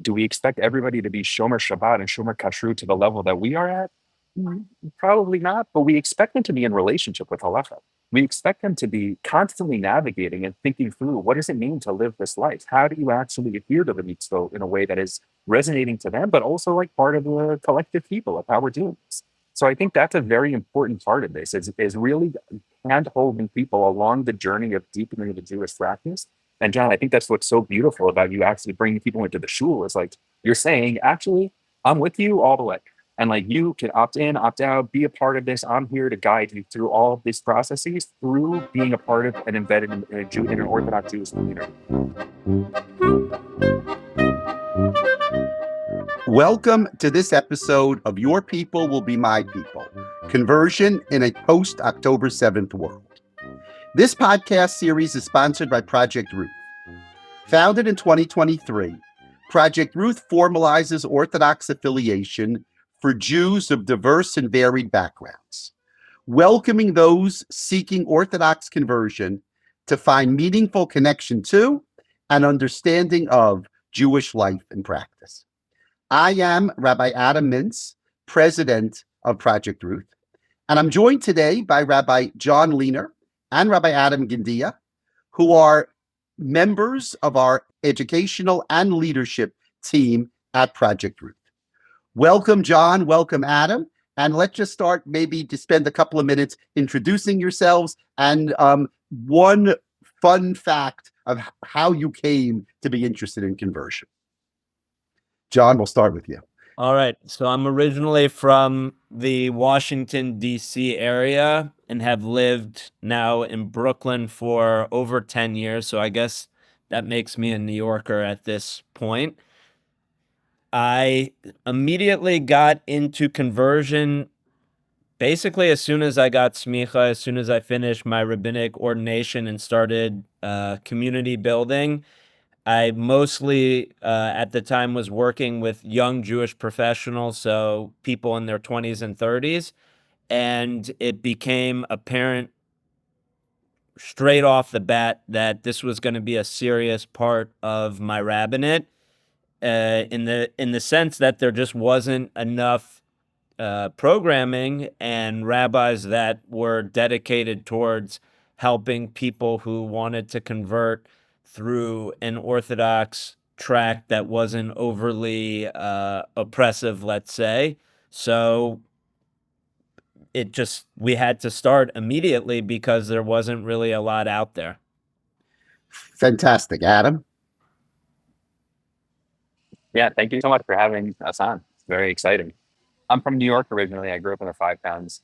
Do we expect everybody to be Shomer Shabbat and Shomer Kashrut to the level that we are at? Probably not, but we expect them to be in relationship with halacha. We expect them to be constantly navigating and thinking through what does it mean to live this life? How do you actually adhere to the mitzvot in a way that is resonating to them, but also like part of the collective people of how we're doing this? So I think that's a very important part of this is really hand holding people along the journey of deepening the Jewish practice. And John, I think that's what's so beautiful about you actually bringing people into the shul is like you're saying, actually, I'm with you all the way. And like you can opt in, opt out, be a part of this. I'm here to guide you through all of these processes through being a part of and embedded in an Orthodox Jewish community. Welcome to this episode of Your People Will Be My People, Conversion in a Post-October 7th World. This podcast series is sponsored by Project Ruth. Founded in 2023, Project Ruth formalizes Orthodox affiliation for Jews of diverse and varied backgrounds, welcoming those seeking Orthodox conversion to find meaningful connection to and understanding of Jewish life and practice. I am Rabbi Adam Mintz, president of Project Ruth, and I'm joined today by Rabbi John Leaner and Rabbi Adam Gindia, who are members of our educational and leadership team at Project Ruth. Welcome, John. Welcome, Adam. And let's just start maybe to spend a couple of minutes introducing yourselves and one fun fact of how you came to be interested in conversion. John, we'll start with you. All right. So I'm originally from the Washington, D.C. area and have lived now in Brooklyn for over 10 years. So I guess that makes me a New Yorker at this point. I immediately got into conversion basically as soon as I got smicha, as soon as I finished my rabbinic ordination and started community building. I mostly, at the time, was working with young Jewish professionals, so people in their 20s and 30s, and it became apparent straight off the bat that this was going to be a serious part of my rabbinate, in the sense that there just wasn't enough programming and rabbis that were dedicated towards helping people who wanted to convert through an Orthodox track that wasn't overly oppressive, let's say. So we had to start immediately because there wasn't really a lot out there. Fantastic. Adam? Yeah, thank you so much for having us on. It's very exciting. I'm from New York originally. I grew up in the Five Towns.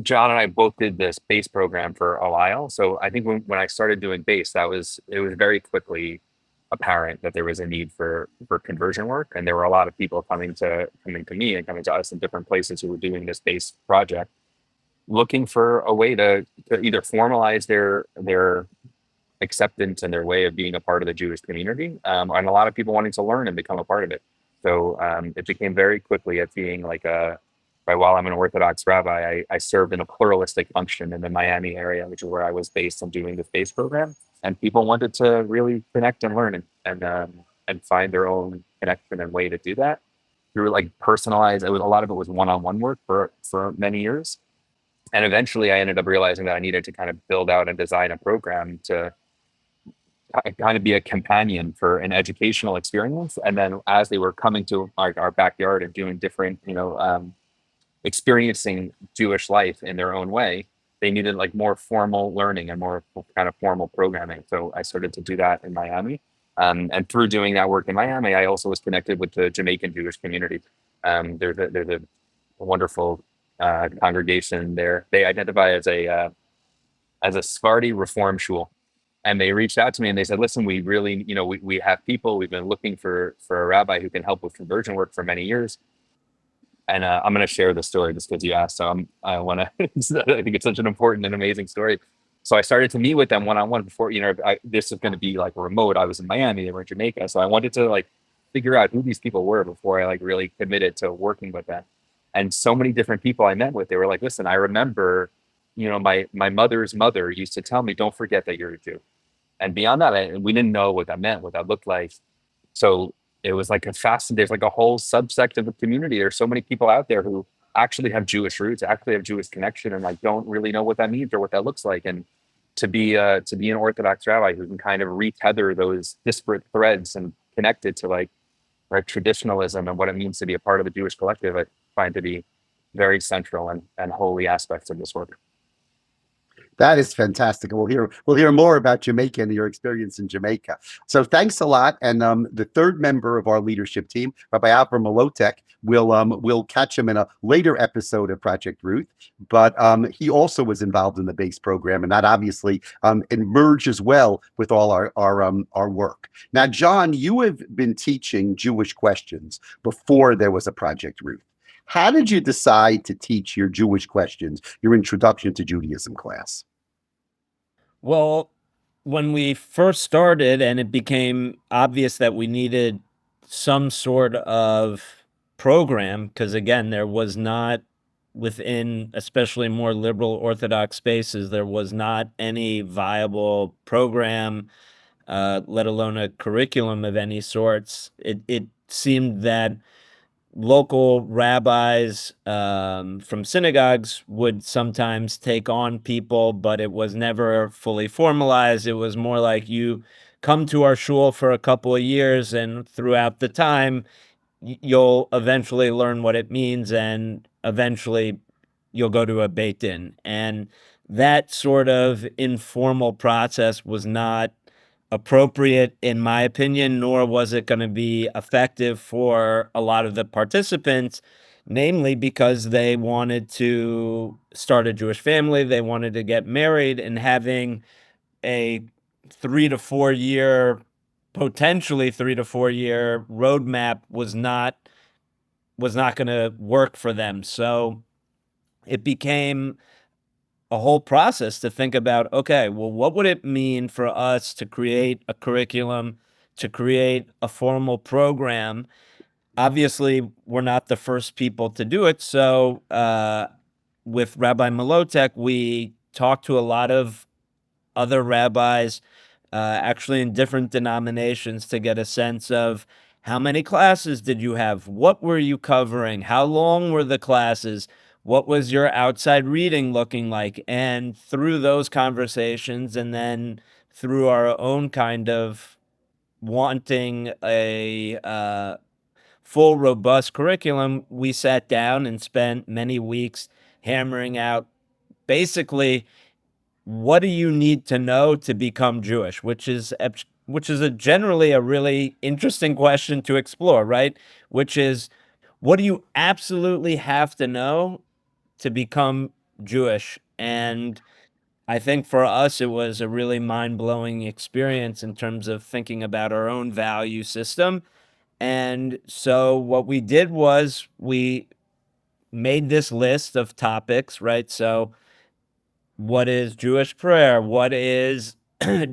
John and I both did this base program for a while. So I think when I started doing base, it was very quickly apparent that there was a need for conversion work. And there were a lot of people coming to me and coming to us in different places who were doing this base project, looking for a way to either formalize their acceptance and their way of being a part of the Jewish community, and a lot of people wanting to learn and become a part of it. So it became very quickly at being like while I'm an Orthodox rabbi, I served in a pluralistic function in the Miami area, which is where I was based on doing the space program. And people wanted to really connect and learn and find their own connection and way to do that through like personalized. A lot of it was one-on-one work for many years. And eventually I ended up realizing that I needed to kind of build out and design a program to kind of be a companion for an educational experience. And then as they were coming to our backyard and doing different, experiencing Jewish life in their own way, they needed like more formal learning and more kind of formal programming. So I started to do that in Miami. And through doing that work in Miami, I also was connected with the Jamaican Jewish community. There's a wonderful congregation there. They identify as a Sephardi Reform shul. And they reached out to me and they said, listen, we really, we have people, we've been looking for a rabbi who can help with conversion work for many years. And I'm going to share the story just because you asked. So I want to, I think it's such an important and amazing story. So I started to meet with them one-on-one before, this is going to be like remote. I was in Miami, they were in Jamaica. So I wanted to like figure out who these people were before I like really committed to working with them. And so many different people I met with, they were like, listen, I remember, my mother's mother used to tell me, don't forget that you're a Jew. And beyond that, we didn't know what that meant, what that looked like. So it was like a fast. There's like a whole subsect of the community. There's so many people out there who actually have Jewish roots, actually have Jewish connection, and like don't really know what that means or what that looks like. And to be an Orthodox rabbi who can kind of retether those disparate threads and connect it to like right traditionalism and what it means to be a part of the Jewish collective, I find to be very central and holy aspects of this work. That is fantastic. We'll hear more about Jamaica and your experience in Jamaica. So thanks a lot. And the third member of our leadership team, Rabbi Avram Malotek, we'll catch him in a later episode of Project Ruth. But he also was involved in the base program, and that obviously emerges well with all our work. Now, John, you have been teaching Jewish questions before there was a Project Ruth. How did you decide to teach your Jewish questions, your introduction to Judaism class? Well, when we first started and it became obvious that we needed some sort of program, because again, there was not within, especially more liberal Orthodox spaces, there was not any viable program, let alone a curriculum of any sorts. It seemed that local rabbis from synagogues would sometimes take on people, but it was never fully formalized. It was more like you come to our shul for a couple of years, and throughout the time, you'll eventually learn what it means, and eventually you'll go to a Beit Din. And that sort of informal process was not appropriate, in my opinion, nor was it going to be effective for a lot of the participants, namely because they wanted to start a Jewish family, they wanted to get married, and having a 3 to 4 year, potentially 3 to 4 year roadmap was not going to work for them. So it became a whole process to think about, okay, well, what would it mean for us to create a curriculum, to create a formal program? Obviously, we're not the first people to do it. So with Rabbi Malotek, we talked to a lot of other rabbis, actually in different denominations, to get a sense of how many classes did you have? What were you covering? How long were the classes? What was your outside reading looking like? And through those conversations, and then through our own kind of wanting a full, robust curriculum, we sat down and spent many weeks hammering out basically what do you need to know to become Jewish, which is a generally a really interesting question to explore, right? Which is, what do you absolutely have to know to become Jewish? And I think for us, it was a really mind-blowing experience in terms of thinking about our own value system. And so what we did was we made this list of topics, right? So what is Jewish prayer? What is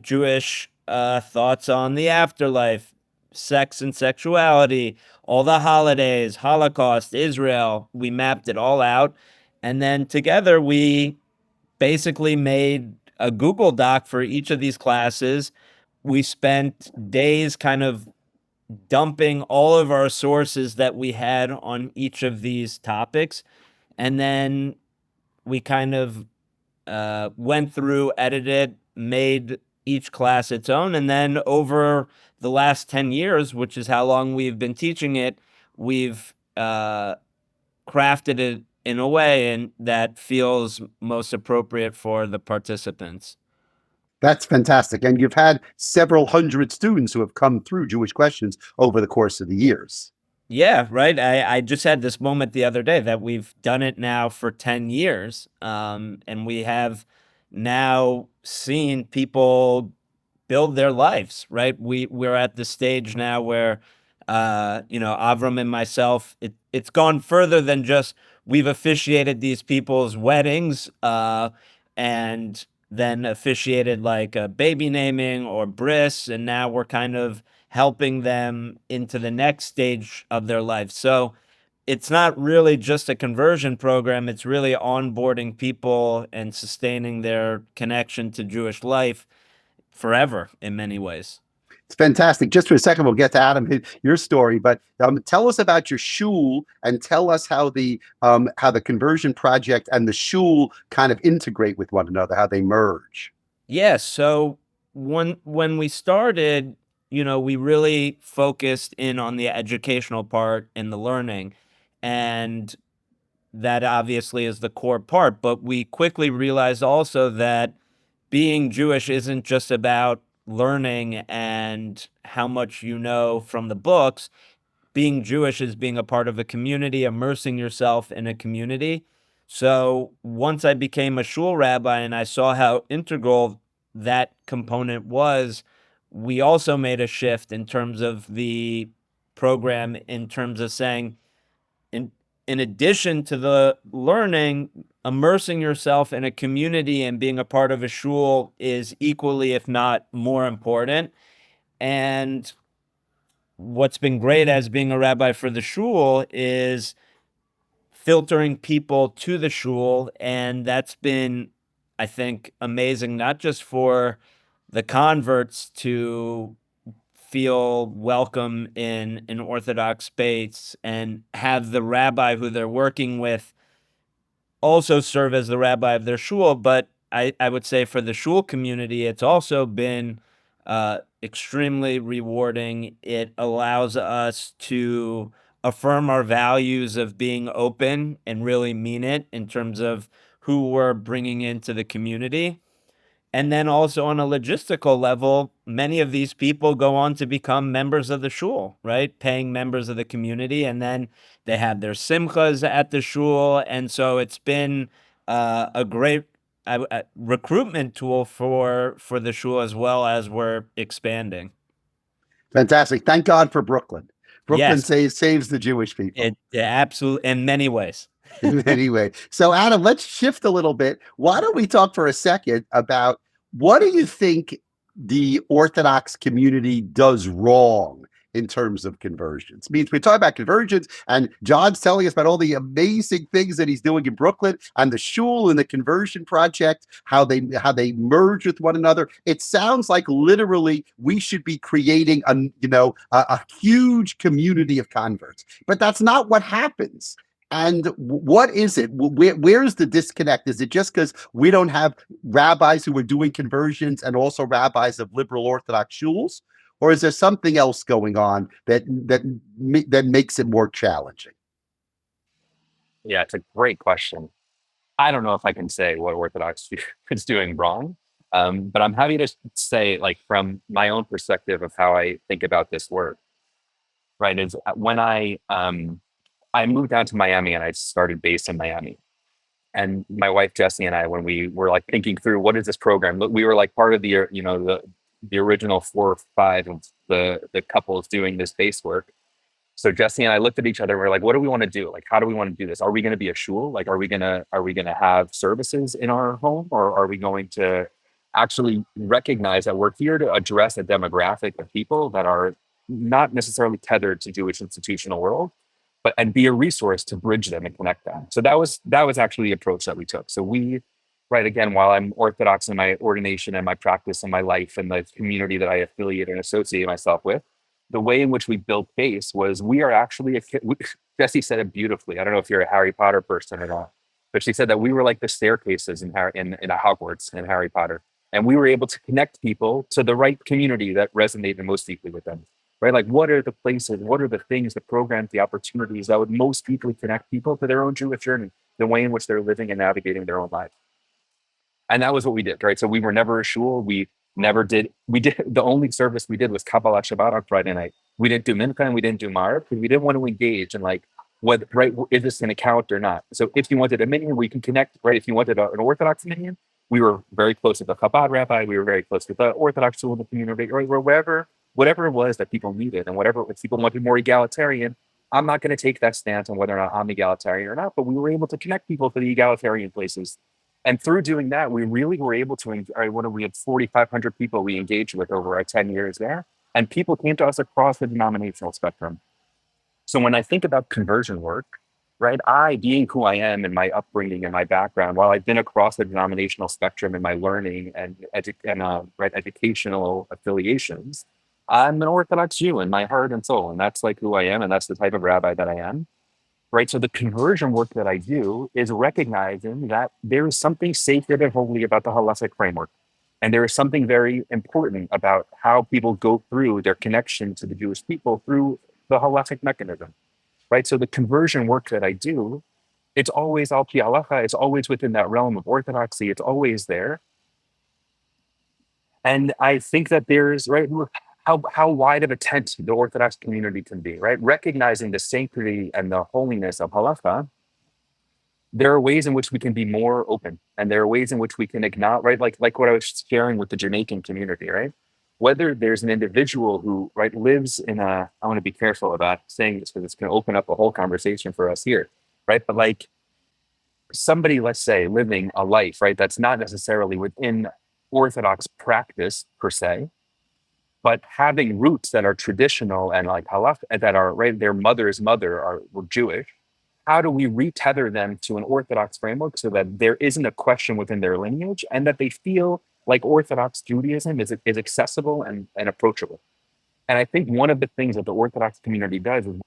Jewish thoughts on the afterlife, sex and sexuality, all the holidays, Holocaust, Israel? We mapped it all out. And then together we basically made a Google Doc for each of these classes. We spent days kind of dumping all of our sources that we had on each of these topics. And then we kind of went through, edited, made each class its own. And then over the last 10 years, which is how long we've been teaching it, we've crafted it in a way and that feels most appropriate for the participants. That's fantastic. And you've had several hundred students who have come through Jewish questions over the course of the years. Yeah, right. I just had this moment the other day that we've done it now for 10 years. And we have now seen people build their lives, right? We're at the stage now where Avram and myself, it's gone further than just we've officiated these people's weddings and then officiated like a baby naming or bris, and now we're kind of helping them into the next stage of their life. So it's not really just a conversion program, it's really onboarding people and sustaining their connection to Jewish life forever in many ways. It's fantastic. Just for a second, we'll get to Adam, your story, but tell us about your shul and tell us how the conversion project and the shul kind of integrate with one another, how they merge. Yeah, so when we started, we really focused in on the educational part and the learning, and that obviously is the core part, but we quickly realized also that being Jewish isn't just about learning and how much you know from the books. Being Jewish is being a part of a community, immersing yourself in a community. So once I became a shul rabbi and I saw how integral that component was, we also made a shift in terms of the program, in terms of saying, in in addition to the learning, immersing yourself in a community and being a part of a shul is equally, if not more important. And what's been great as being a rabbi for the shul is filtering people to the shul. And that's been, I think, amazing, not just for the converts to feel welcome in an Orthodox space and have the rabbi who they're working with also serve as the rabbi of their shul. But I would say for the shul community, it's also been extremely rewarding. It allows us to affirm our values of being open and really mean it in terms of who we're bringing into the community. And then also on a logistical level, many of these people go on to become members of the shul, right? Paying members of the community. And then they have their simchas at the shul. And so it's been a great recruitment tool for the shul as well as we're expanding. Fantastic. Thank God for Brooklyn. Brooklyn Yes, saves the Jewish people. it absolutely in many ways. Anyway, so Adam, let's shift a little bit. Why don't we talk for a second about what do you think the Orthodox community does wrong in terms of conversions? Means we talk about conversions, and John's telling us about all the amazing things that he's doing in Brooklyn and the shul and the conversion project, how they merge with one another. It sounds like literally we should be creating a huge community of converts, but that's not what happens. And what is it? Where's the disconnect? Is it just because we don't have rabbis who are doing conversions and also rabbis of liberal Orthodox shuls, or is there something else going on that makes it more challenging? Yeah, it's a great question. I don't know if I can say what Orthodox is doing wrong, but I'm happy to say, like, from my own perspective of how I think about this work, right? Is when I moved down to Miami and I started based in Miami. And my wife Jessie and I, when we were like thinking through what is this program, we were like part of the original 4 or 5 of the couples doing this base work. So Jesse and I looked at each other and we are like, what do we want to do? Like, how do we want to do this? Are we going to be a shul? Like, are we gonna have services in our home, or are we going to actually recognize that we're here to address a demographic of people that are not necessarily tethered to Jewish institutional world, but and be a resource to bridge them and connect them. So that was actually the approach that we took. So we, right, again, while I'm Orthodox in my ordination and my practice and my life and the community that I affiliate and associate myself with, the way in which we built base was we are actually Jesse said it beautifully. I don't know if you're a Harry Potter person or not, but she said that we were like the staircases in a Hogwarts in Harry Potter, and we were able to connect people to the right community that resonated most deeply with them. Right, like what are the places, what are the things, the programs, the opportunities that would most deeply connect people to their own Jewish journey, the way in which they're living and navigating their own life. And that was what we did, right? So we were never a shul. We did the only service we did was Kabbalah Shabbat on Friday night. We didn't do Mincha and we didn't do Marv because we didn't want to engage in like what, right, is this going to count or not? So if you wanted a minion, we can connect, right? If you wanted an Orthodox minion, we were very close with the Chabad rabbi. We were very close with the Orthodox shul in the community, or whatever it was that people needed, and whatever if people wanted more egalitarian. I'm not going to take that stance on whether or not I'm egalitarian or not, but we were able to connect people to the egalitarian places, and through doing that, we really were able to. We had 4,500 people we engaged with over our 10 years there, and people came to us across the denominational spectrum. So when I think about conversion work, right, I, being who I am and my upbringing and my background, while I've been across the denominational spectrum in my learning and right, educational affiliations, I'm an Orthodox Jew in my heart and soul, and that's like who I am, and that's the type of rabbi that I am. Right. So the conversion work that I do is recognizing that there is something sacred and holy about the Halachic framework. And there is something very important about how people go through their connection to the Jewish people through the Halachic mechanism. Right. So the conversion work that I do, it's always al pi halacha, it's always within that realm of orthodoxy, it's always there. And I think that there's right how wide of a tent the Orthodox community can be, right? Recognizing the sanctity and the holiness of halacha, there are ways in which we can be more open, and there are ways in which we can acknowledge, right, like what I was sharing with the Jamaican community, right? Whether there's an individual who right lives in a, I want to be careful about saying this because it's going to open up a whole conversation for us here, right? But like somebody, let's say, living a life, right, that's not necessarily within Orthodox practice per se, but having roots that are traditional and like halach that are right, their mother's mother were Jewish. How do we retether them to an Orthodox framework so that there isn't a question within their lineage and that they feel like Orthodox Judaism is accessible and approachable? And I think one of the things that the Orthodox community does is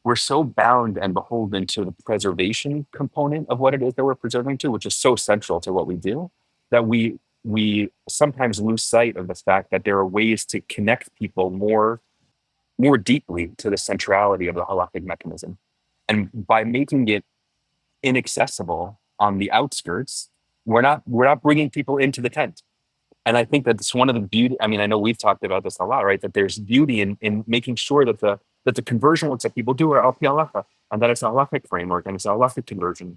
we're so bound and beholden to the preservation component of what it is that we're preserving to, which is so central to what we do, that we sometimes lose sight of the fact that there are ways to connect people more deeply to the centrality of the halakhic mechanism. And by making it inaccessible on the outskirts, we're not bringing people into the tent. And I think that's one of the beauty. I mean, I know we've talked about this a lot, right? That there's beauty in making sure that the conversion works that people do are al pi halacha, and that it's a halachic framework and it's a halachic conversion.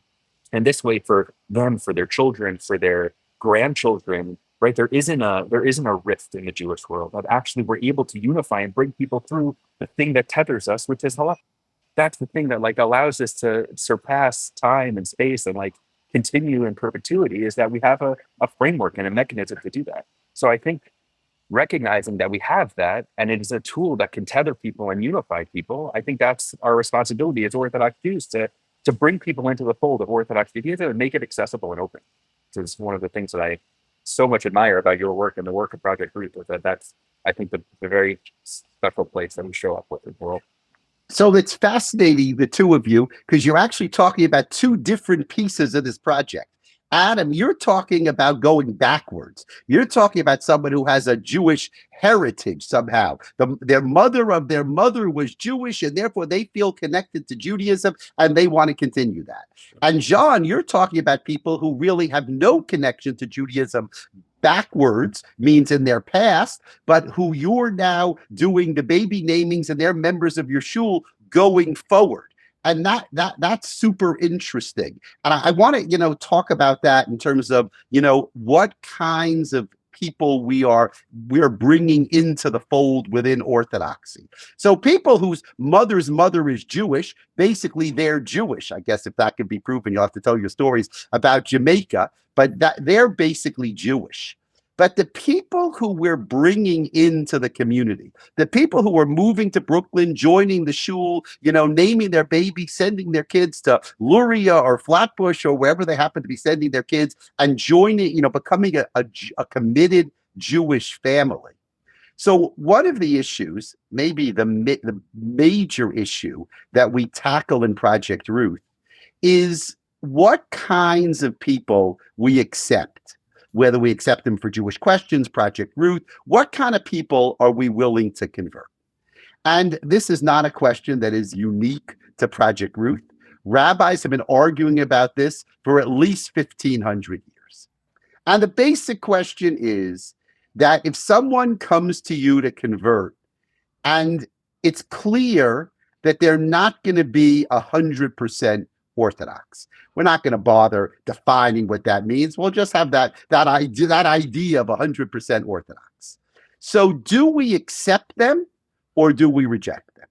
And this way, for them, for their children, for their grandchildren, right? There isn't a rift in the Jewish world. That actually we're able to unify and bring people through the thing that tethers us, which is halacha. That's the thing that like allows us to surpass time and space and like continue in perpetuity, is that we have a framework and a mechanism to do that. So I think recognizing that we have that and it is a tool that can tether people and unify people, I think that's our responsibility as Orthodox Jews to bring people into the fold of Orthodox Judaism and make it accessible and open. So it's one of the things that I so much admire about your work and the work of Project Ruth, is that that's, I think, the very special place that we show up with in the world. So it's fascinating, the two of you, because you're actually talking about two different pieces of this project. Adam, you're talking about going backwards. You're talking about someone who has a Jewish heritage somehow. Their mother of their mother was Jewish, and therefore they feel connected to Judaism, and they want to continue that. And John, you're talking about people who really have no connection to Judaism backwards, means in their past, but who you're now doing the baby namings and they're members of your shul going forward. And that's super interesting. And I want to, talk about that in terms of, what kinds of people we're bringing into the fold within Orthodoxy. So people whose mother's mother is Jewish, basically they're Jewish. I guess if that could be proven, you'll have to tell your stories about Jamaica, but that they're basically Jewish. But the people who we're bringing into the community, the people who are moving to Brooklyn, joining the shul, naming their baby, sending their kids to Luria or Flatbush or wherever they happen to be sending their kids, and joining, becoming a committed Jewish family. So one of the issues, maybe the major issue that we tackle in Project Ruth, is what kinds of people we accept, whether we accept them for Jewish questions, Project Ruth, what kind of people are we willing to convert? And this is not a question that is unique to Project Ruth. Rabbis have been arguing about this for at least 1,500 years. And the basic question is that if someone comes to you to convert and it's clear that they're not going to be 100% Orthodox, we're not going to bother defining what that means. We'll just have that idea of 100% Orthodox. So do we accept them or do we reject them?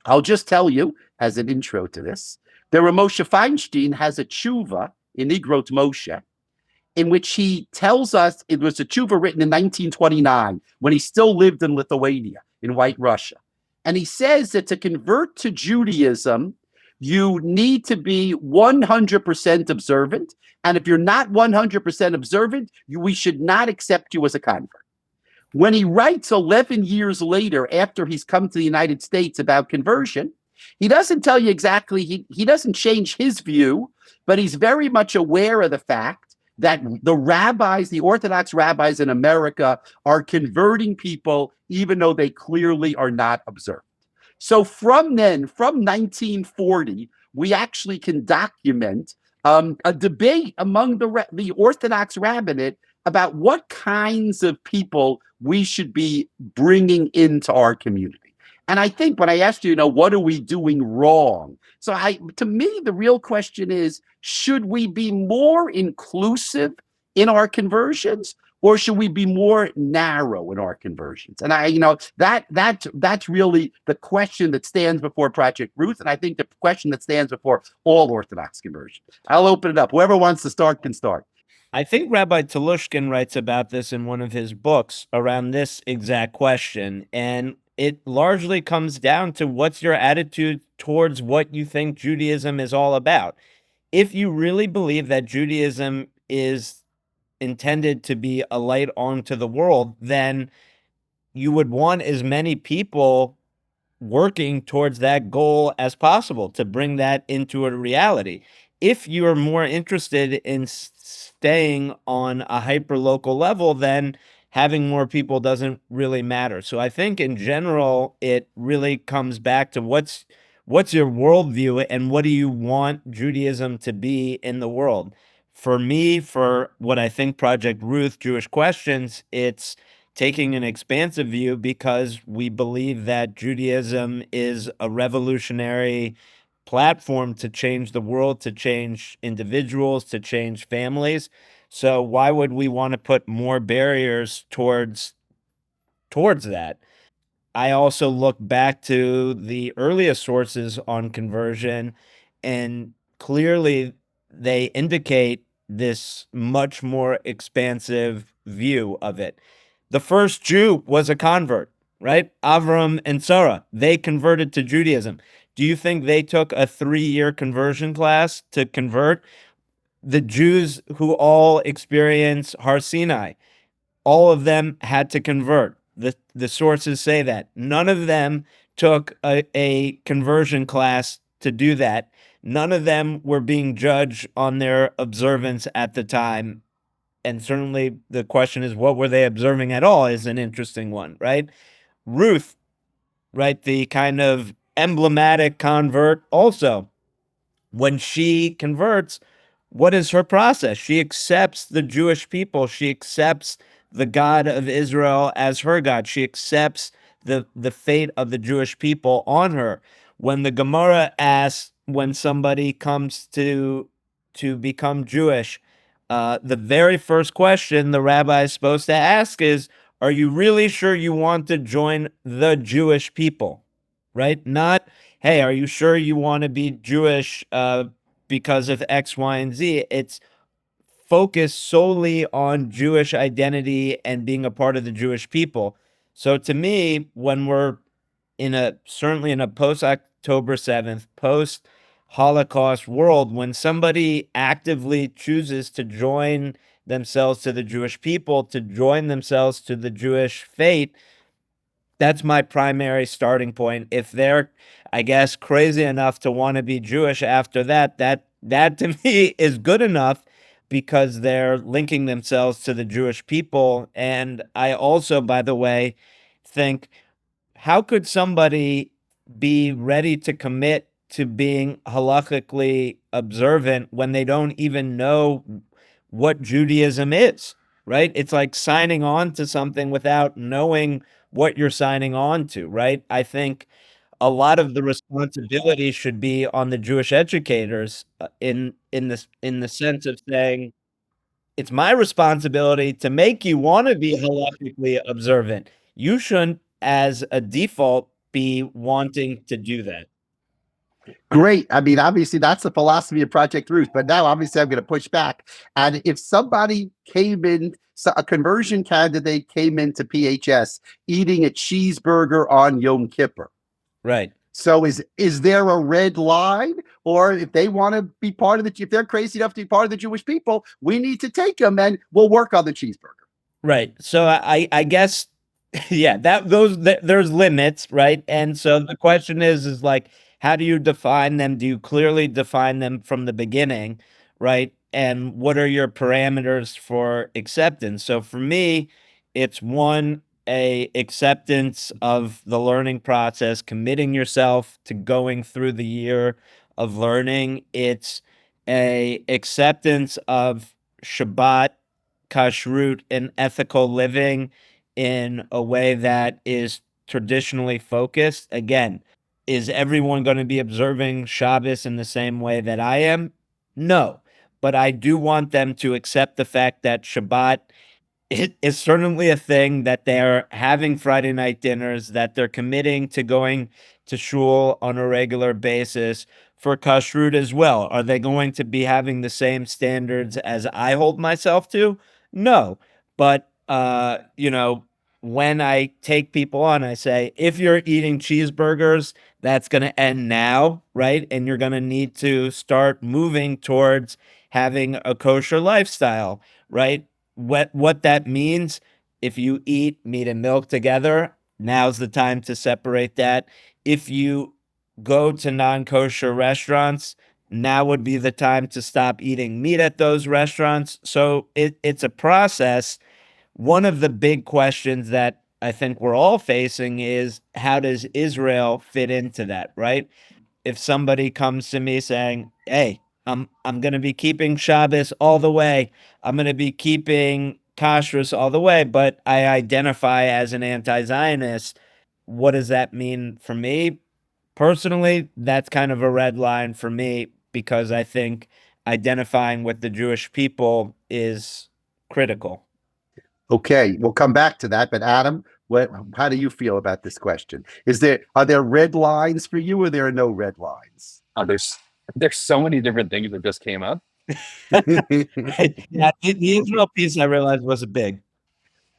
I'll just tell you as an intro to this, the Moshe Feinstein has a tshuva in Igrot Moshe, in which he tells us it was a tshuva written in 1929 when he still lived in Lithuania, in White Russia. And he says that to convert to Judaism, you need to be 100% observant. And if you're not 100% observant, we should not accept you as a convert. When he writes 11 years later, after he's come to the United States about conversion, he doesn't tell you exactly, he doesn't change his view, but he's very much aware of the fact that the rabbis, the Orthodox rabbis in America, are converting people even though they clearly are not observed. So from then, from 1940, we actually can document a debate among the Orthodox rabbinate about what kinds of people we should be bringing into our community. And I think when I asked you, what are we doing wrong? So to me, the real question is, should we be more inclusive in our conversions, or should we be more narrow in our conversions? And that's really the question that stands before Project Ruth, and I think the question that stands before all Orthodox conversions. I'll open it up. Whoever wants to start can start. I think Rabbi Telushkin writes about this in one of his books around this exact question. And it largely comes down to what's your attitude towards what you think Judaism is all about. If you really believe that Judaism is intended to be a light onto the world, then you would want as many people working towards that goal as possible to bring that into a reality. If you're more interested in staying on a hyper local level, then having more people doesn't really matter. So I think in general, it really comes back to what's your worldview and what do you want Judaism to be in the world? For me, for what I think Project Ruth, Jewish Questions, it's taking an expansive view because we believe that Judaism is a revolutionary platform to change the world, to change individuals, to change families. So why would we want to put more barriers towards that? I also look back to the earliest sources on conversion, and clearly they indicate this much more expansive view of it. The first Jew was a convert, right? Avram and Sarah, they converted to Judaism. Do you think they took a 3-year conversion class to convert? The Jews who all experience Har Sinai, all of them had to convert. The sources say that. None of them took a conversion class to do that. None of them were being judged on their observance at the time. And certainly the question is, what were they observing at all is an interesting one, right? Ruth, right, the kind of emblematic convert also, when she converts, what is her process? She accepts the Jewish people. She accepts the God of Israel as her God. She accepts the fate of the Jewish people on her. When the Gemara asks when somebody comes to become Jewish, the very first question the rabbi is supposed to ask is, are you really sure you want to join the Jewish people? Right? Not, hey, are you sure you want to be Jewish because of X, Y, and Z? It's focused solely on Jewish identity and being a part of the Jewish people. So to me, when we're certainly in a post October 7th, post Holocaust world, when somebody actively chooses to join themselves to the Jewish people, to join themselves to the Jewish faith, that's my primary starting point. If they're, I guess, crazy enough to want to be Jewish after that to me is good enough because they're linking themselves to the Jewish people. And I also, by the way, think, how could somebody be ready to commit to being halachically observant when they don't even know what Judaism is, right? It's like signing on to something without knowing what you're signing on to, right? I think a lot of the responsibility should be on the Jewish educators in the sense of saying, it's my responsibility to make you want to be halakhically observant. You shouldn't, as a default, be wanting to do that. Great. I mean, obviously, that's the philosophy of Project Ruth. But now, obviously, I'm going to push back. And if somebody came in, so a conversion candidate came into PHS eating a cheeseburger on Yom Kippur. Right. So is there a red line? Or if they want to be part of if they're crazy enough to be part of the Jewish people, we need to take them and we'll work on the cheeseburger. Right. So I guess Yeah, there's limits, right? And so the question is like, how do you define them? Do you clearly define them from the beginning, right? And what are your parameters for acceptance? So for me, it's one, a acceptance of the learning process, committing yourself to going through the year of learning. It's a acceptance of Shabbat, kashrut, and ethical living in a way that is traditionally focused. Again, is everyone going to be observing Shabbos in the same way that I am? No. But I do want them to accept the fact that Shabbat it is certainly a thing, that they're having Friday night dinners, that they're committing to going to shul on a regular basis for kashrut as well. Are they going to be having the same standards as I hold myself to? No. But when I take people on, I say, if you're eating cheeseburgers, that's going to end now, right? And you're going to need to start moving towards having a kosher lifestyle, right? What that means, if you eat meat and milk together, now's the time to separate that. If you go to non-kosher restaurants, now would be the time to stop eating meat at those restaurants. So it's a process. One of the big questions that I think we're all facing is, how does Israel fit into that, right? If somebody comes to me saying, "Hey, I'm going to be keeping Shabbos all the way. I'm going to be keeping kashrus all the way, but I identify as an anti-Zionist." What does that mean for me? Personally, that's kind of a red line for me, because I think identifying with the Jewish people is critical. Okay, we'll come back to that. But Adam, how do you feel about this question? Are there red lines for you, or there are no red lines? There's so many different things that just came up. Yeah, the Israel piece I realized was a big.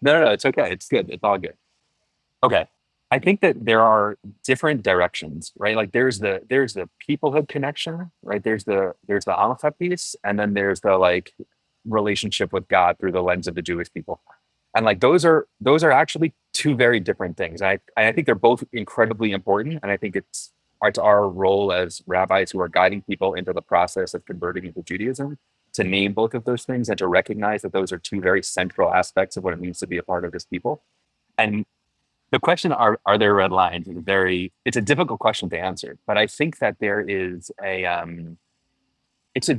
No, it's okay. It's good. It's all good. Okay. I think that there are different directions, right? Like there's the peoplehood connection, right? There's the Alepha piece, and then there's the like relationship with God through the lens of the Jewish people. And like those are actually two very different things. I think they're both incredibly important. And I think it's our role as rabbis who are guiding people into the process of converting into Judaism to name both of those things and to recognize that those are two very central aspects of what it means to be a part of this people. And the question, are there red lines, is it's a difficult question to answer, but I think that there is it's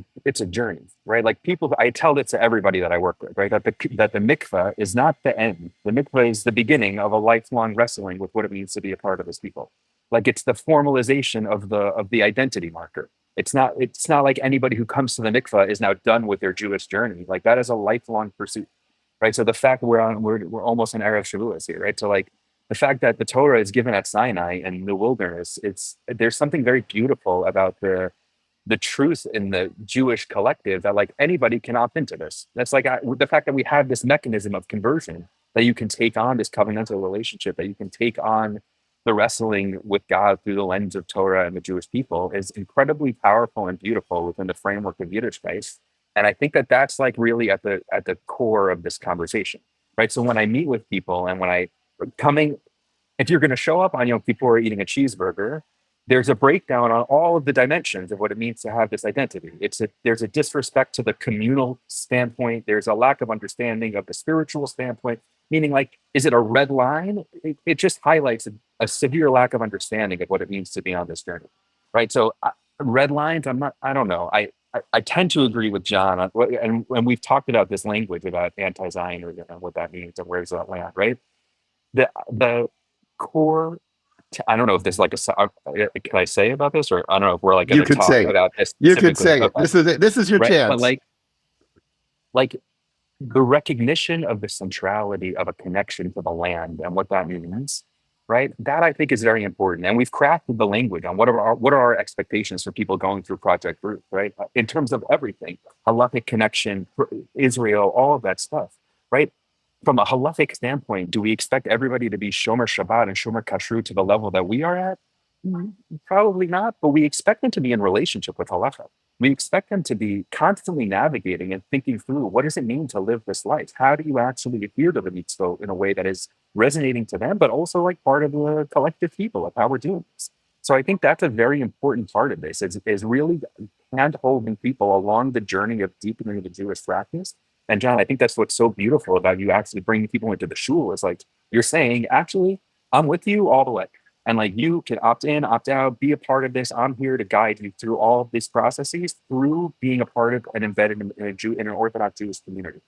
a journey, right? Like people, I tell this to everybody that I work with, right? That the mikvah is not the end. The mikvah is the beginning of a lifelong wrestling with what it means to be a part of this people. Like it's the formalization of the identity marker. It's not like anybody who comes to the mikvah is now done with their Jewish journey. Like that is a lifelong pursuit, right? So the fact that we're almost in Erev Shavuos here, right? So like the fact that the Torah is given at Sinai and the wilderness, there's something very beautiful about the truth in the Jewish collective that like anybody can opt into this. That's like the fact that we have this mechanism of conversion, that you can take on this covenantal relationship, that you can take on the wrestling with God through the lens of Torah and the Jewish people, is incredibly powerful and beautiful within the framework of Yiddishkeit. And I think that that's like really at the core of this conversation, right? So when I meet with people and when I coming if you're going to show up on Yom Kippur eating a cheeseburger, there's a breakdown on all of the dimensions of what it means to have this identity. There's a disrespect to the communal standpoint. There's a lack of understanding of the spiritual standpoint. Meaning, like, is it a red line? It just highlights a severe lack of understanding of what it means to be on this journey, right? So, red lines. I'm not. I don't know. I tend to agree with John on, and we've talked about this language about anti-Zionism and what that means and where's that land, right? The core. I don't know if there's like can I say about this, or I don't know if we're like going You to could talk say it. about this You could specifically. say it. Okay, This is it. This is your right. But chance. like the recognition of the centrality of a connection to the land and what that means, right? That I think is very important. And we've crafted the language on what are our expectations for people going through Project Ruth, right? In terms of everything, halachic connection, Israel, all of that stuff, right? From a halachic standpoint, do we expect everybody to be Shomer Shabbat and Shomer Kashrut to the level that we are at? Probably not, but we expect them to be in relationship with halacha. we expect them to be constantly navigating and thinking through what does it mean to live this life? How do you actually adhere to the mitzvot in a way that is resonating to them, but also like part of the collective people of how we're doing this? So I think that's a very important part of this is really hand holding people along the journey of deepening the Jewish practice. And John, I think that's what's so beautiful about you actually bringing people into the shul is like you're saying, actually, I'm with you all the way. And like you can opt in, opt out, be a part of this. I'm here to guide you through all of these processes through being a part of and embedded in an Orthodox Jewish community.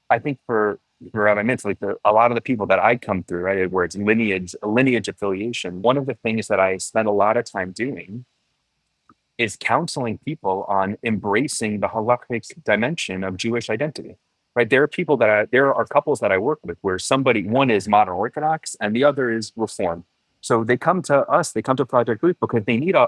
I think for Rabbi Mintz, like a lot of the people that I come through, right, where it's lineage affiliation, one of the things that I spend a lot of time doing is counseling people on embracing the halachic dimension of Jewish identity. Right, there are couples that I work with where one is modern Orthodox and the other is Reform. So they come to us, they come to Project Ruth because they need a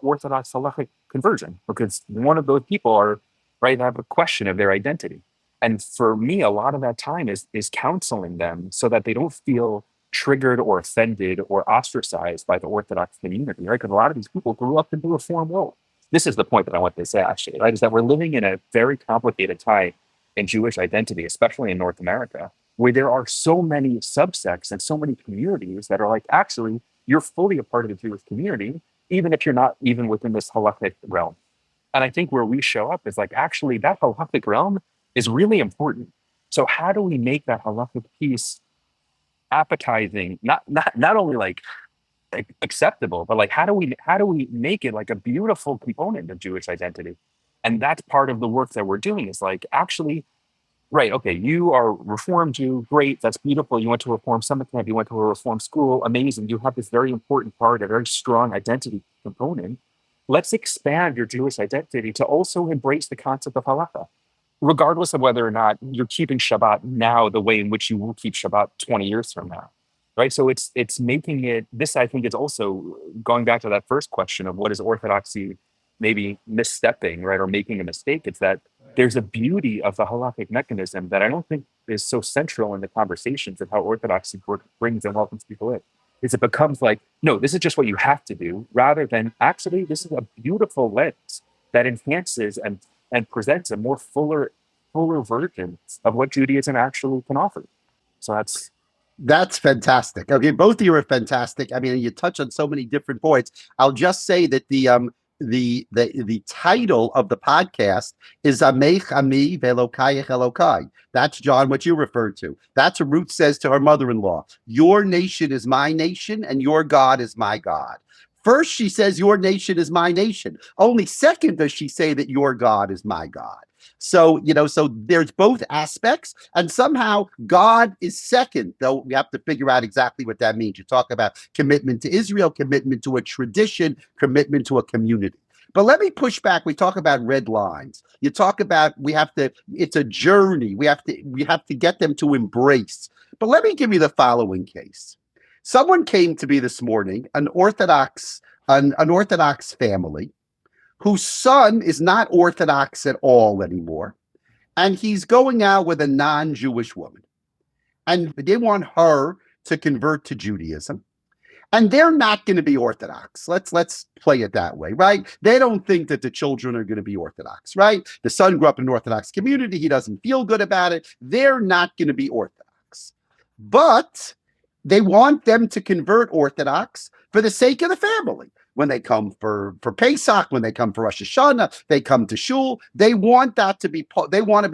Orthodox halachic conversion because one of those people are right have a question of their identity. And for me, a lot of that time is counseling them so that they don't feel triggered or offended or ostracized by the Orthodox community, right? Because a lot of these people grew up in the Reform world. This is the point that I want to say, actually, right? Is that we're living in a very complicated time in Jewish identity, especially in North America, where there are so many subsects and so many communities that are like, actually, you're fully a part of the Jewish community, even if you're not even within this halachic realm. And I think where we show up is like, actually, that halachic realm is really important. So how do we make that halachic piece appetizing, not only like acceptable, but like how do we make it like a beautiful component of Jewish identity? And that's part of the work that we're doing is like actually, right, okay, you are Reformed Jew, great, that's beautiful. You went to a Reform summer camp, you went to a Reform school, amazing. You have this very important part, a very strong identity component. Let's expand your Jewish identity to also embrace the concept of halacha regardless of whether or not you're keeping Shabbat now the way in which you will keep Shabbat 20 years from now. Right. So it's making it this, I think, is also going back to that first question of what is Orthodoxy maybe misstepping, right, or making a mistake. It's that there's a beauty of the halakhic mechanism that I don't think is so central in the conversations of how Orthodoxy brings and welcomes people in. Is it becomes like, no, this is just what you have to do, rather than actually this is a beautiful lens that enhances and presents a more fuller version of what Judaism actually can offer. So That's fantastic. Okay, both of you are fantastic. I mean, you touch on so many different points. I'll just say that the title of the podcast is Amech Ami Velokayach Elokai. That's John, what you referred to. That's what Ruth says to her mother-in-law. Your nation is my nation, and your God is my God. First, she says, your nation is my nation. Only second does she say that your God is my God. So, so there's both aspects, and somehow God is second, though we have to figure out exactly what that means. You talk about commitment to Israel, commitment to a tradition, commitment to a community. But let me push back. We talk about red lines. You talk about it's a journey. We have to get them to embrace. But let me give you the following case. Someone came to me this morning, an Orthodox family whose son is not Orthodox at all anymore. And he's going out with a non-Jewish woman. And they want her to convert to Judaism. And they're not going to be Orthodox. Let's play it that way, right? They don't think that the children are going to be Orthodox, right? The son grew up in an Orthodox community. He doesn't feel good about it. They're not going to be Orthodox. But they want them to convert Orthodox for the sake of the family. When they come for Pesach, when they come for Rosh Hashanah, they come to shul. They want that to be part. They want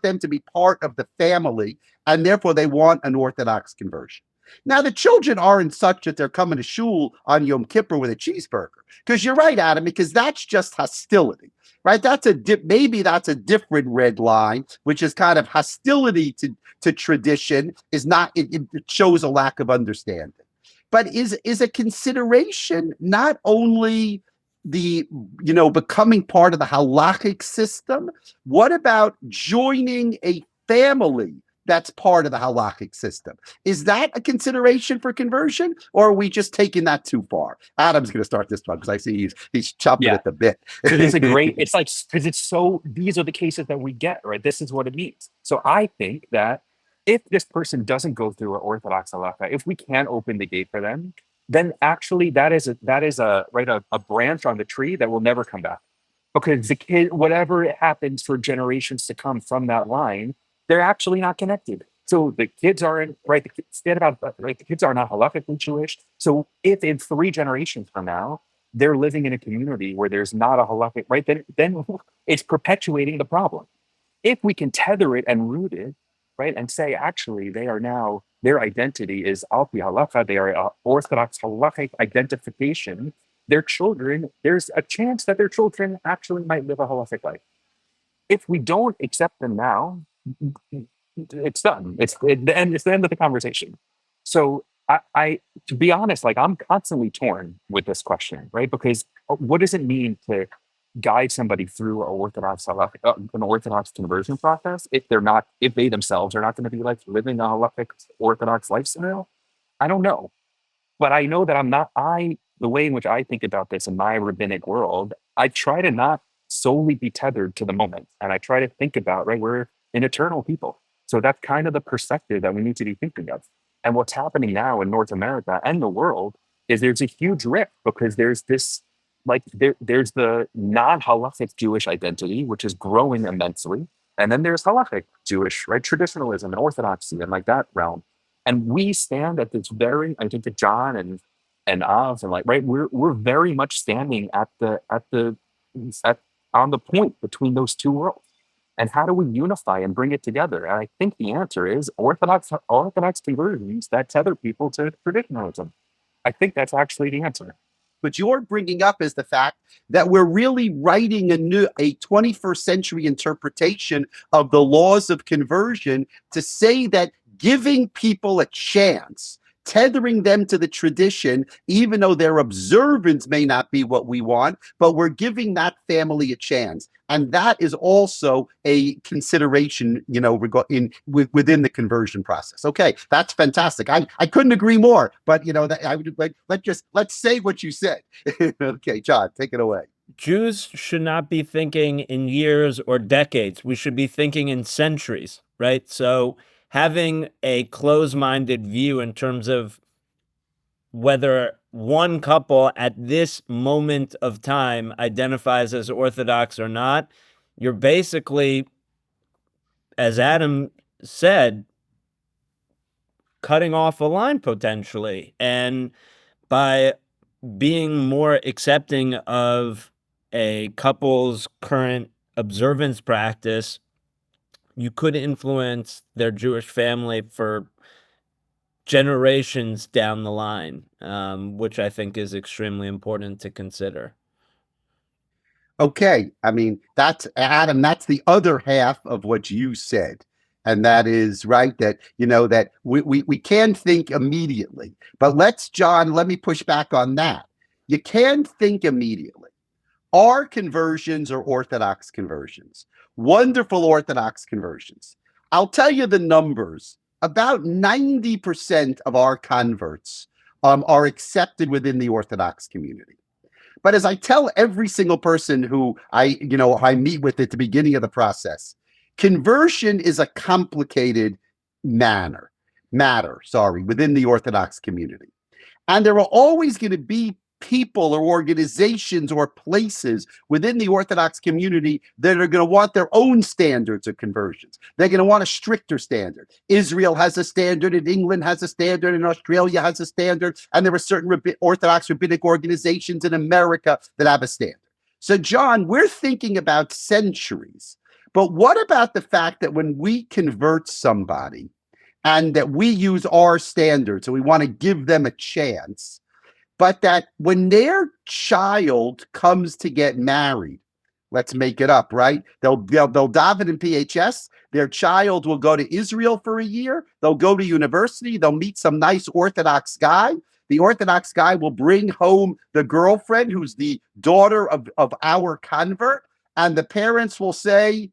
them to be part of the family, and therefore they want an Orthodox conversion. Now the children aren't such that they're coming to shul on Yom Kippur with a cheeseburger. Because you're right, Adam. Because that's just hostility, right? Maybe that's a different red line, which is kind of hostility to tradition. It shows a lack of understanding. But is a consideration not only the becoming part of the halachic system? What about joining a family that's part of the halachic system? Is that a consideration for conversion, or are we just taking that too far? Adam's going to start this one because I see he's chopping at the bit. It's a great. It's like because it's so. These are the cases that we get, right? This is what it means. So I think that if this person doesn't go through an Orthodox halacha, if we can't open the gate for them, then actually that is a branch on the tree that will never come back. because the kid, whatever it happens for generations to come from that line, they're actually not connected. So the kids aren't right. The kids, stand about right. The kids are not halakhically Jewish. So if in 3 generations from now they're living in a community where there's not a halakhic, right, then it's perpetuating the problem. If we can tether it and root it, right, and say actually they are now their identity is al pi halacha, they are Orthodox halachic identification. Their children, there's a chance that their children actually might live a halachic life. If we don't accept them now, it's done. It's the end of the conversation. So I to be honest, like I'm constantly torn with this question, right? Because what does it mean to guide somebody through an Orthodox conversion process if they're not, if they themselves are not going to be like living a halachic Orthodox lifestyle? I don't know, but I know that I'm not, the way in which I think about this in my rabbinic world, I try to not solely be tethered to the moment. And I try to think about, right, we're an eternal people. So that's kind of the perspective that we need to be thinking of. And what's happening now in North America and the world is there's a huge rift because there's this, like, there's the non halachic Jewish identity, which is growing immensely. And then there's halachic Jewish, right, traditionalism and Orthodoxy and like that realm. And we stand at this very, I think that John and Oz and like, right, we're very much standing at on the point between those two worlds. And how do we unify and bring it together? And I think the answer is Orthodox conversions that tether people to traditionalism. I think that's actually the answer. But you're bringing up is the fact that we're really writing a 21st century interpretation of the laws of conversion to say that giving people a chance, tethering them to the tradition, even though their observance may not be what we want, but we're giving that family a chance. And that is also a consideration, within the conversion process. Okay, that's fantastic. I couldn't agree more. But that I would like let's say what you said. Okay, John, take it away. Jews should not be thinking in years or decades. We should be thinking in centuries, right? So having a closed-minded view in terms of whether one couple at this moment of time identifies as Orthodox or not, you're basically, as Adam said, cutting off a line potentially. And by being more accepting of a couple's current observance practice, you could influence their Jewish family for generations down the line, which I think is extremely important to consider. Okay, I mean, that's Adam, that's the other half of what you said. And that is right, that that we can think immediately. But John, let me push back on that. You can think immediately. Our conversions are Orthodox conversions, wonderful Orthodox conversions. I'll tell you the numbers. About 90% of our converts are accepted within the Orthodox community. But as I tell every single person who I meet with at the beginning of the process, conversion is a complicated matter, within the Orthodox community. And there are always going to be people or organizations or places within the Orthodox community that are going to want their own standards of conversions. They're going to want a stricter standard. Israel has a standard, and England has a standard, and Australia has a standard, and there are certain Orthodox rabbinic organizations in America that have a standard. So, John, we're thinking about centuries. But what about the fact that when we convert somebody, and that we use our standards and we want to give them a chance, but that when their child comes to get married, let's make it up, right? They'll daven in PHS. Their child will go to Israel for a year. They'll go to university. They'll meet some nice Orthodox guy. The Orthodox guy will bring home the girlfriend who's the daughter of our convert. And the parents will say,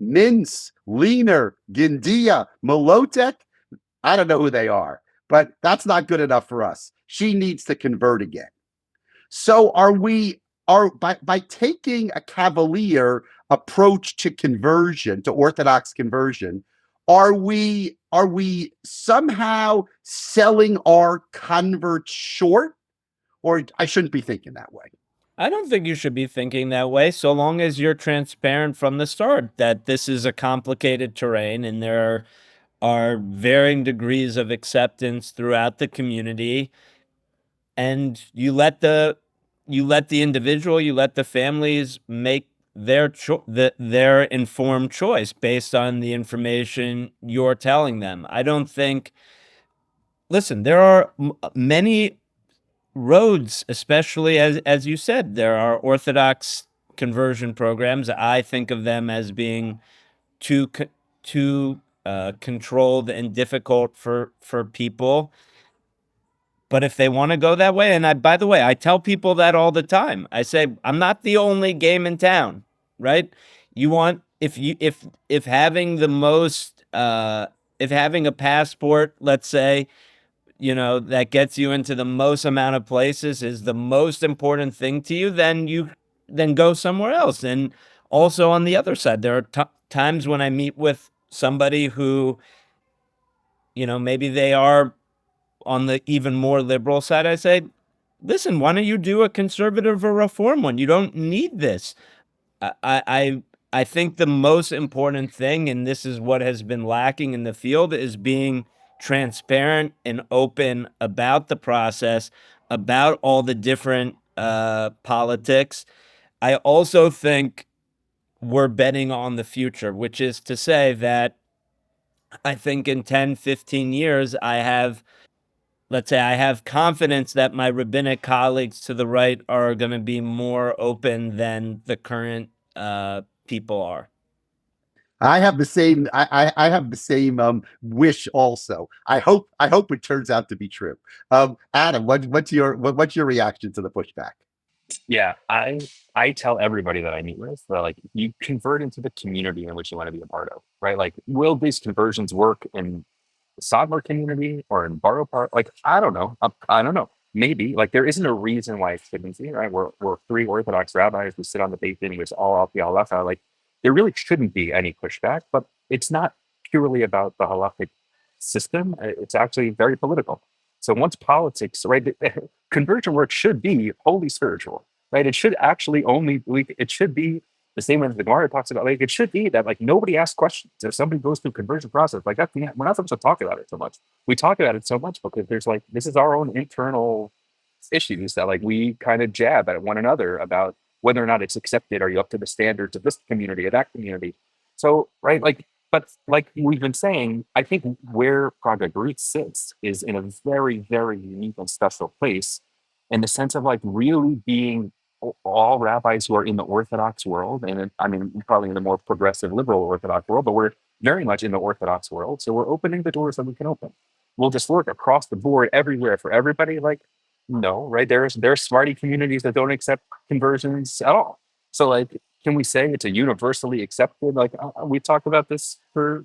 Mintz, Leaner, Gindia, Molotek. I don't know who they are, but that's not good enough for us. She needs to convert again. So by taking a cavalier approach to conversion, to Orthodox conversion, are we somehow selling our converts short? Or I shouldn't be thinking that way. I don't think you should be thinking that way so long as you're transparent from the start that this is a complicated terrain and there are varying degrees of acceptance throughout the community, and you let the individual, you let the families make their informed choice based on the information you're telling them. I don't think listen, there are many roads, especially as you said, there are Orthodox conversion programs. I think of them as being too controlled and difficult for people. But if they want to go that way, and by the way, I tell people that all the time. I say I'm not the only game in town, right? You want if having the most if having a passport, let's say, that gets you into the most amount of places is the most important thing to you, then go somewhere else. And also on the other side, there are times when I meet with somebody who, maybe they are on the even more liberal side. I say, listen, why don't you do a conservative or reform one? You don't need this. I think the most important thing, and this is what has been lacking in the field, is being transparent and open about the process, about all the different politics. I also think we're betting on the future, which is to say that I think in 10, 15 years, let's say I have confidence that my rabbinic colleagues to the right are going to be more open than the current people are. I have the same. I have the same wish. Also, I hope it turns out to be true. Adam, what's your reaction to the pushback? Yeah, I tell everybody that I meet with that like you convert into the community in which you want to be a part of, right? Like, will these conversions work in the Sodler community or in Borough Park? Like, I don't know. I don't know. Maybe like there isn't a reason why it shouldn't be, right? We're three Orthodox rabbis who sit on the Beit Din, which all out the halacha. Like, there really shouldn't be any pushback, but it's not purely about the halachic system. It's actually very political. So once politics, right, conversion work should be wholly spiritual, right? It should actually it should be the same as the Gemara talks about. Like, it should be that like nobody asks questions if somebody goes through conversion process. Like, we're not supposed to talk about it so much. We talk about it so much because there's like this is our own internal issues that like we kind of jab at one another about whether or not it's accepted. Are you up to the standards of this community or that community? So right, like, but like we've been saying, I think where Project Ruth sits is in a very, very unique and special place in the sense of like really being all rabbis who are in the Orthodox world, and I mean probably in the more progressive liberal Orthodox world, but we're very much in the Orthodox world. So we're opening the doors that we can open. We'll just work across the board everywhere for everybody. Like, no, right? There's smarty communities that don't accept conversions at all. So like, can we say it's a universally accepted? Like, we talked about this for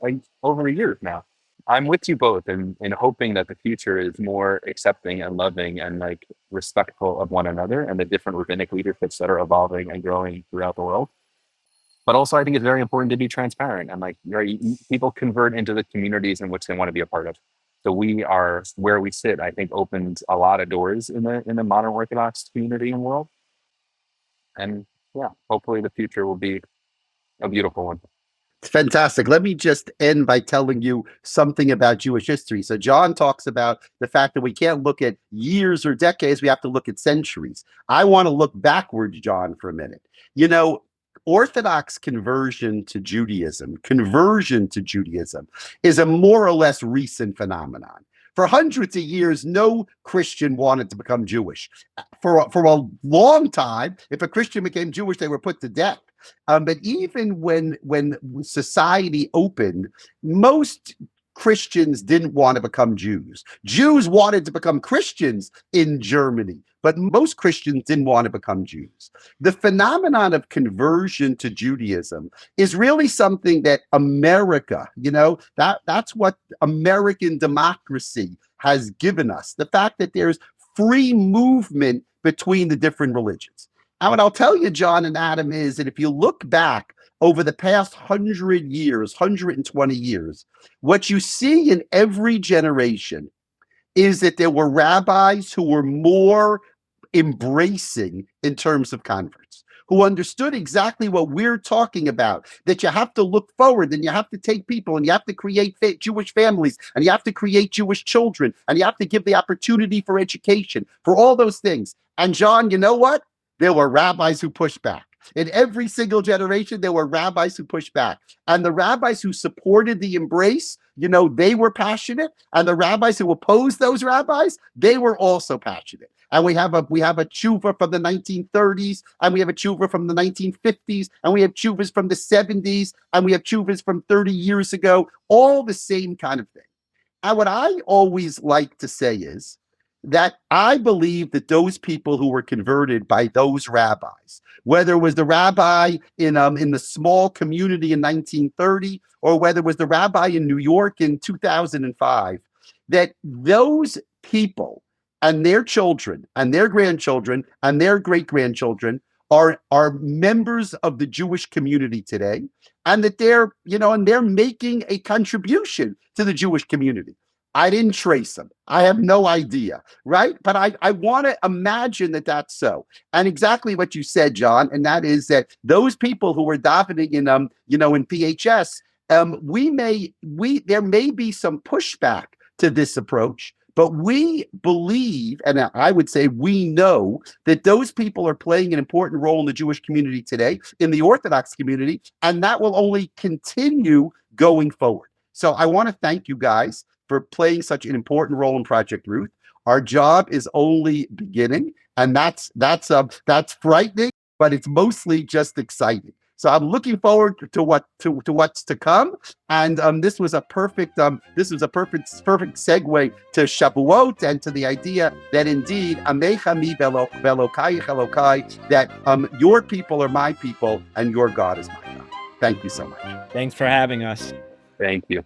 like over a year now. I'm with you both in hoping that the future is more accepting and loving and like respectful of one another and the different rabbinic leaderships that are evolving and growing throughout the world. But also, I think it's very important to be transparent and like people convert into the communities in which they want to be a part of. So we are where we sit. I think opens a lot of doors in the modern Orthodox community and world. And yeah, hopefully the future will be a beautiful one. It's fantastic. Let me just end by telling you something about Jewish history. So, John talks about the fact that we can't look at years or decades, we have to look at centuries. I want to look backwards, John, for a minute. Orthodox conversion to Judaism is a more or less recent phenomenon. For hundreds of years, no Christian wanted to become Jewish. For a long time, if a Christian became Jewish, they were put to death. But even when society opened, most Christians didn't want to become Jews. Jews wanted to become Christians in Germany, but most Christians didn't want to become Jews. The phenomenon of conversion to Judaism is really something that America, that's what American democracy has given us. The fact that there's free movement between the different religions. And what I'll tell you, John and Adam, is that if you look back over the past 100 years, 120 years, what you see in every generation is that there were rabbis who were more embracing in terms of converts, who understood exactly what we're talking about, that you have to look forward and you have to take people and you have to create Jewish families and you have to create Jewish children and you have to give the opportunity for education, for all those things. And John, you know what? There were rabbis who pushed back. In every single generation, there were rabbis who pushed back. And the rabbis who supported the embrace, they were passionate. And the rabbis who opposed those rabbis, they were also passionate. And we have a tshuva from the 1930s, and we have a tshuva from the 1950s, and we have tshuvas from the 70s, and we have tshuvas from 30 years ago, all the same kind of thing. And what I always like to say is that I believe that those people who were converted by those rabbis, whether it was the rabbi in the small community in 1930, or whether it was the rabbi in New York in 2005, that those people and their children and their grandchildren and their great-grandchildren are members of the Jewish community today, and that they're making a contribution to the Jewish community. I didn't trace them. I have no idea, right? But I want to imagine that that's so. And exactly what you said, John, and that is that those people who were davening in in PHS, there may be some pushback to this approach, but we believe, and I would say we know, that those people are playing an important role in the Jewish community today, in the Orthodox community, and that will only continue going forward. So I want to thank you guys for playing such an important role in Project Ruth. Our job is only beginning, and that's frightening, but it's mostly just exciting. So I'm looking forward to what's to come. And this was a perfect segue to Shavuot and to the idea that indeed Amecha mi velokai Elokai, that your people are my people and your God is my God. Thank you so much. Thanks for having us. Thank you.